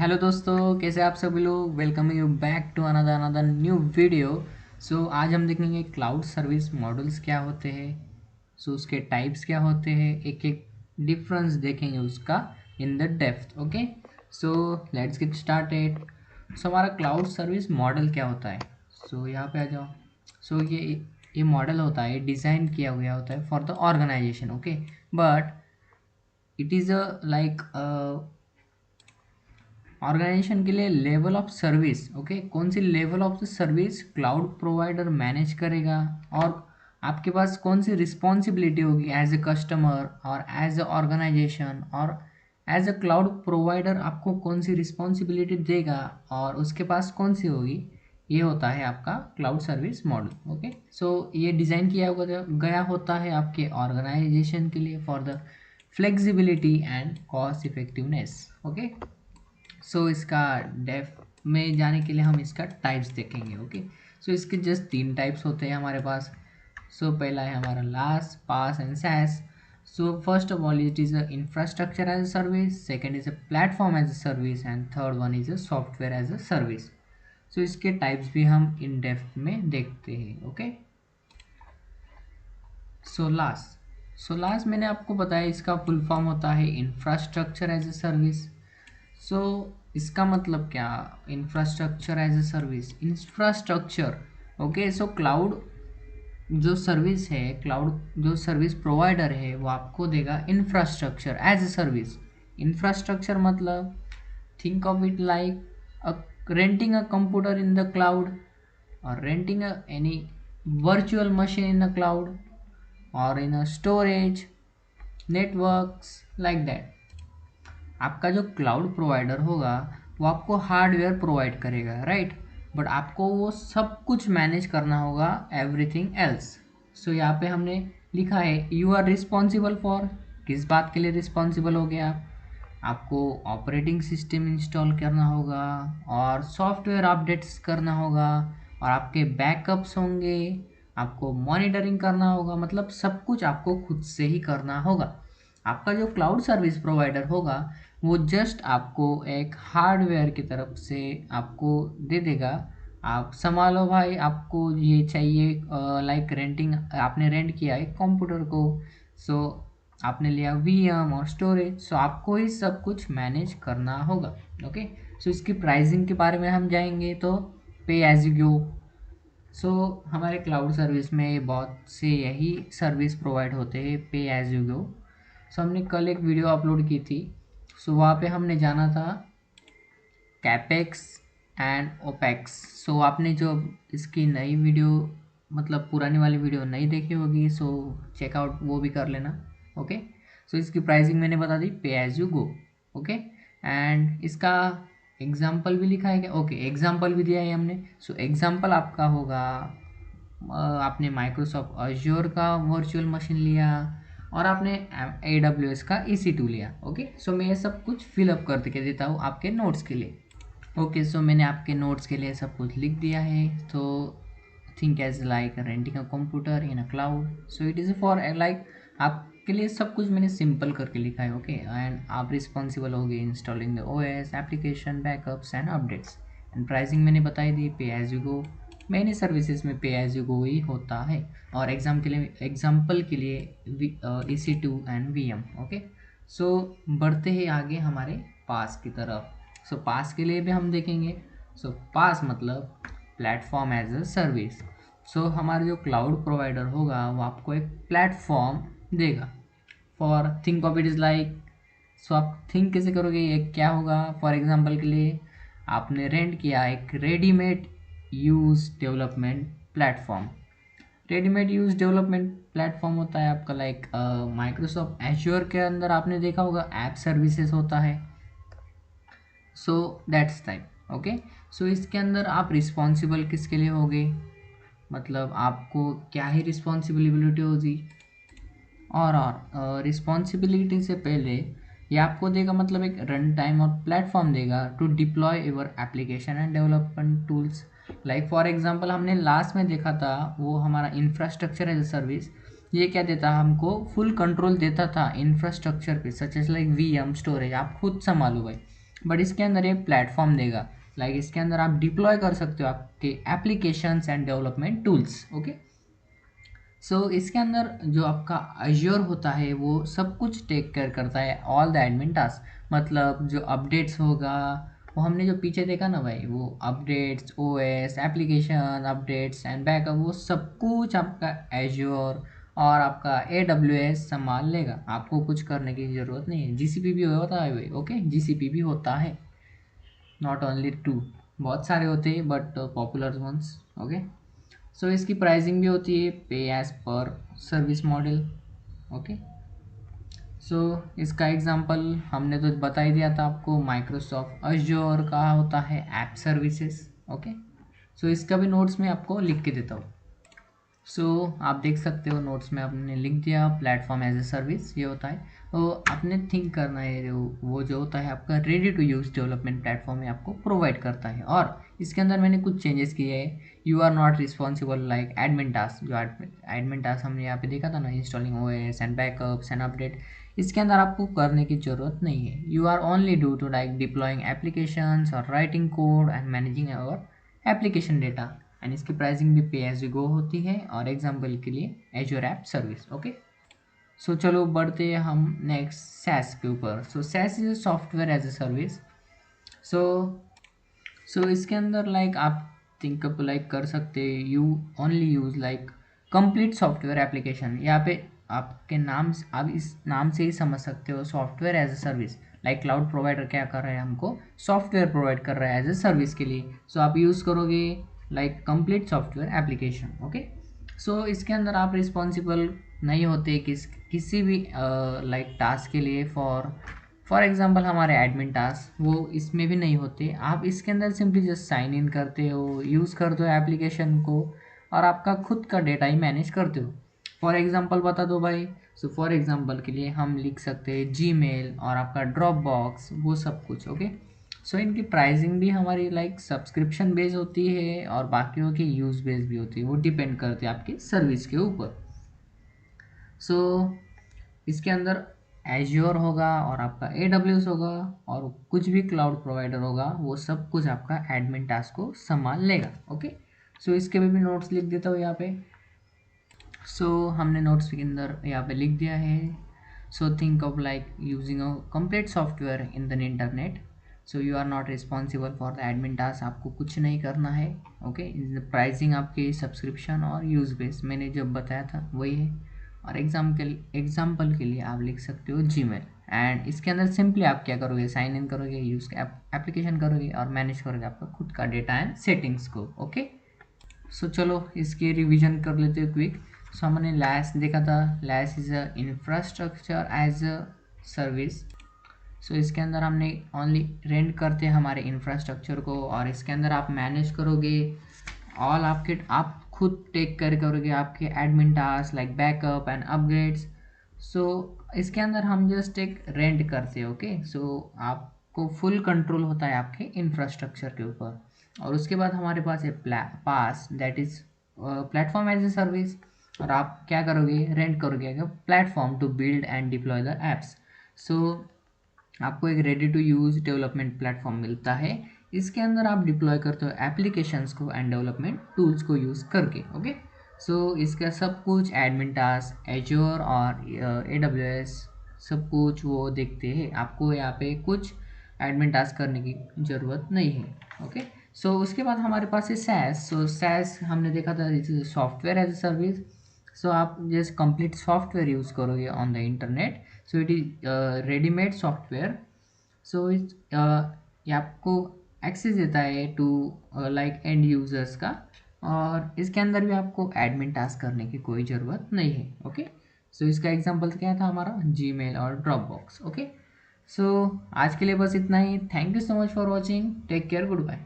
Hello दोस्तों, कैसे आप सभी लोग। Welcome you back to another new video. आज हम देखेंगे क्लाउड सर्विस मॉडल्स क्या होते हैं। उसके टाइप्स क्या होते हैं, एक एक डिफरेंस देखेंगे उसका in the depth. Okay, so let's get started. हमारा क्लाउड सर्विस मॉडल क्या होता है। यहाँ पे आ जाओ। ये मॉडल होता है, डिज़ाइन किया गया होता है for the organization. Okay, but it is a like organization के लिए लेवल ऑफ सर्विस। ओके, कौन सी level of service cloud provider manage करेगा और आपके पास कौन सी रिस्पॉन्सिबिलिटी होगी एज ए कस्टमर और एज ए ऑर्गेनाइजेशन और एज ए क्लाउड प्रोवाइडर, आपको कौन सी रिस्पॉन्सिबिलिटी देगा और उसके पास कौन सी होगी। ये होता है आपका क्लाउड सर्विस मॉडल। ओके, ये डिज़ाइन किया गया होता है आपके ऑर्गेनाइजेशन के लिए for the flexibility and cost effectiveness. Okay, इसका डेफ में जाने के लिए हम इसका टाइप्स देखेंगे। ओके, इसके जस्ट तीन टाइप्स होते हैं हमारे पास। पहला है हमारा लास्ट, PaaS and SaaS. First of all it is a infrastructure as a service, second is a platform as a service and third one is a software as a service. इसके types भी हम इन डेप्थ में देखते हैं। Okay, last मैंने आपको बताया इसका फुल फॉर्म होता है infrastructure as a service. So इसका मतलब क्या, infrastructure as a service, infrastructure. Okay, cloud जो सर्विस है, क्लाउड जो सर्विस प्रोवाइडर है वो आपको देगा infrastructure as a service. Infrastructure मतलब think of it like renting a computer in the cloud और renting any virtual machine in the cloud or in a storage networks like that। आपका जो cloud provider होगा वो आपको hardware provide करेगा, right, but आपको वो सब कुछ मैनेज करना होगा, एवरीथिंग एल्स। यहाँ पे हमने लिखा है यू आर रिस्पॉन्सिबल फॉर, किस बात के लिए रिस्पॉन्सिबल हो गया आप। आपको ऑपरेटिंग सिस्टम इंस्टॉल करना होगा और सॉफ्टवेयर अपडेट्स करना होगा और आपके बैकअप्स होंगे, आपको मॉनिटरिंग करना होगा, मतलब सब कुछ आपको खुद से ही करना होगा। आपका जो क्लाउड सर्विस प्रोवाइडर होगा वो जस्ट आपको एक हार्डवेयर की तरफ से आपको दे देगा, आप संभालो भाई, आपको ये चाहिए। लाइक रेंटिंग, आपने रेंट किया है कंप्यूटर को, सो आपने लिया वीएम और स्टोरेज, आपको ही सब कुछ मैनेज करना होगा। ओके, इसकी प्राइसिंग के बारे में हम जाएंगे तो पे एज यू गो। हमारे क्लाउड सर्विस में बहुत से यही सर्विस प्रोवाइड होते हैं, पे एज यू गो। हमने कल एक वीडियो अपलोड की थी। वहाँ पे हमने जाना था कैपेक्स एंड ओपेक्स। आपने जो इसकी नई वीडियो, मतलब पुरानी वाली वीडियो नहीं देखी होगी, चेकआउट वो भी कर लेना। ओके, इसकी प्राइसिंग मैंने बता दी, pay as you go. Okay, and इसका एग्जाम्पल भी लिखा है क्या। ओके, एग्जाम्पल भी दिया है हमने। एग्जाम्पल आपका होगा, आपने माइक्रोसॉफ्ट अज्योर का वर्चुअल मशीन लिया और आपने AWS का EC2 लिया। ओके, मैं ये सब कुछ फिलअप करके देता हूँ आपके नोट्स के लिए। ओके, मैंने आपके नोट्स के लिए सब कुछ लिख दिया है। Think as like renting a computer in a cloud. It is for like आपके लिए सब कुछ मैंने सिंपल करके लिखा है। ओके, एंड आप रिस्पॉन्सिबल होगे installing the OS application, backups and updates. And pricing मैंने बताई दी, pay as you go. Many services में पे एज यू गो ही होता है। और एग्जाम्पल के लिए EC2 एंड VM। ओके, बढ़ते हैं आगे हमारे पास की तरफ। पास के लिए भी हम देखेंगे। पास मतलब प्लेटफॉर्म एज अ सर्विस। हमारा जो क्लाउड प्रोवाइडर होगा वो आपको एक प्लेटफॉर्म देगा for, think of it is like, आप थिंक कैसे करोगे, ये क्या होगा। फॉर एग्जांपल के लिए आपने रेंट किया एक readymade use development platform. Readymade use development platform होता है आपका लाइक माइक्रोसॉफ्ट एज्योर के अंदर आपने देखा होगा ऐप सर्विसेज होता है। That's type. ओके, इसके अंदर आप रिस्पॉन्सिबल किसके लिए होगे, मतलब आपको क्या ही रिस्पॉन्सिबिलिटी होगी। और रिस्पॉन्सिबिलिटी से पहले ये आपको देगा, मतलब एक रन टाइम और प्लेटफॉर्म देगा to deploy your application and development tools. Like for example हमने लास्ट में देखा था वो हमारा इंफ्रास्ट्रक्चर एज अ सर्विस। ये क्या देता, हमको फुल कंट्रोल देता था इंफ्रास्ट्रक्चर पे, such as like VM storage, आप खुद संभालो भाई। बट इसके अंदर ये प्लेटफॉर्म देगा, लाइक इसके अंदर आप डिप्लॉय कर सकते हो आपके applications and development tools. Okay, so इसके अंदर जो आपका अज्योर होता है वो सब कुछ टेक केयर करता है, ऑल द एडमिन टास्क। मतलब जो अपडेट्स होगा, वो हमने जो पीछे देखा ना भाई, वो updates, OS, application updates and backup, वो सब कुछ आपका एज्योर और आपका AWS संभाल लेगा। आपको कुछ करने की ज़रूरत नहीं है। GCP भी होता है भाई, ओके, GCP भी होता है, नॉट ओनली टू, बहुत सारे होते हैं बट पॉपुलर वंस। ओके, सो इसकी प्राइसिंग भी होती है पे as per service model. Okay, सो इसका एग्जांपल हमने तो बता ही दिया था आपको, माइक्रोसॉफ्ट अज्योर का होता है ऐप सर्विसेज। ओके, सो इसका भी नोट्स में आपको लिख के देता हूँ। सो आप देख सकते हो नोट्स में आपने लिख दिया प्लेटफॉर्म एज ए सर्विस ये होता है। तो आपने थिंक करना है, वो जो होता है आपका ready to use development platform आपको प्रोवाइड करता है। और इसके अंदर मैंने कुछ चेंजेस किए हैं। You are not responsible like admin task, जो एडमिन टास्क हमने यहाँ पे देखा था ना, installing OS and backups and update, इसके अंदर आपको करने की ज़रूरत नहीं है। You are only do to like deploying applications और writing code and managing our application data. And इसकी प्राइसिंग भी पे एज यू गो होती है, और एग्जाम्पल के लिए Azure app service. Okay, so चलो बढ़ते हैं हम नेक्स्ट सैस के ऊपर। So SaaS is software as a service. So इसके अंदर लाइक आप थिंक अप लाइक कर सकते, you only use like complete software application. यहाँ पे आपके नाम आप इस नाम से ही समझ सकते हो, software as a service. Like cloud provider क्या कर रहा है, हमको सॉफ्टवेयर प्रोवाइड कर रहा है एज ए सर्विस के लिए। सो आप यूज़ करोगे like complete software application. Okay, so इसके अंदर आप रिस्पॉन्सिबल नहीं होते किसी भी लाइक टास्क के लिए। फॉर एग्जांपल हमारे एडमिन टास्क वो इसमें भी नहीं होते। आप इसके अंदर सिंपली जस्ट साइन इन करते हो, यूज़ करते हो एप्लीकेशन को, और आपका खुद का डेटा ही मैनेज करते हो। फॉर एग्जांपल बता दो भाई, सो फॉर एग्जांपल के लिए हम लिख सकते हैं जीमेल और आपका ड्रॉप बॉक्स, वो सब कुछ। ओके, सो इनकी प्राइसिंग भी हमारी लाइक सब्सक्रिप्शन बेस होती है, और बाकियों की यूज़ बेस भी होती है, वो डिपेंड करती है आपकी सर्विस के ऊपर। सो इसके अंदर एज्योर होगा और आपका AWS होगा, और कुछ भी क्लाउड प्रोवाइडर होगा वो सब कुछ आपका एडमिन टास्क को संभाल लेगा। ओके, सो इसके भी नोट्स लिख देता हूँ यहाँ पे। सो हमने नोट्स के अंदर यहाँ पे लिख दिया है। So think of like using a complete software in the internet. So you are not responsible for the admin task, आपको कुछ नहीं करना है। ओके, प्राइसिंग आपकी सब्सक्रिप्शन और यूज बेस मैंने जब बताया था वही है। और एग्जाम्पल के लिए आप लिख सकते हो जीमेल, एंड इसके अंदर सिंपली आप क्या करोगे, साइन इन करोगे, यूज एप्लीकेशन करोगे और मैनेज करोगे आपका खुद का डेटा एंड सेटिंग्स को। ओके, सो चलो इसकी रिवीजन कर लेते हैं क्विक। सो हमने लैस देखा था, IaaS is a infrastructure as a service. So इसके अंदर हमने ओनली रेंट करते हैं हमारे इंफ्रास्ट्रक्चर को, और इसके अंदर आप मैनेज करोगे ऑल आपके, आप खुद टेक केयर करोगे आपके admin task like backup and upgrades. So इसके अंदर हम जस्ट एक रेंट करते हैं। ओके, सो आपको फुल कंट्रोल होता है आपके इंफ्रास्ट्रक्चर के ऊपर। और उसके बाद हमारे पास है PaaS, that is platform as a service. और आप क्या करोगे, रेंट करोगे platform to build and deploy the apps. So आपको एक ready to use development platform मिलता है, इसके अंदर आप डिप्लॉय करते हो एप्लीकेशंस को एंड डेवलपमेंट टूल्स को यूज़ करके। ओके, सो इसका सब कुछ एडमिन टास्क, एज्योर और AWS सब कुछ वो देखते हैं। आपको यहाँ पे कुछ एडमिन टास्क करने की ज़रूरत नहीं है। ओके, सो उसके बाद हमारे पास है सैस। सो सैस हमने देखा था, software as a service. So आप जैसे कंप्लीट सॉफ्टवेयर यूज़ करोगे on the internet, so it is readymade software. So ये आपको एक्सेस देता है टू लाइक एंड यूजर्स का, और इसके अंदर भी आपको एडमिन टास्क करने की कोई ज़रूरत नहीं है। ओके, सो इसका एग्जांपल क्या था हमारा, जीमेल और ड्रॉप बॉक्स। ओके, सो आज के लिए बस इतना ही। Thank you so much for watching, take care, good bye.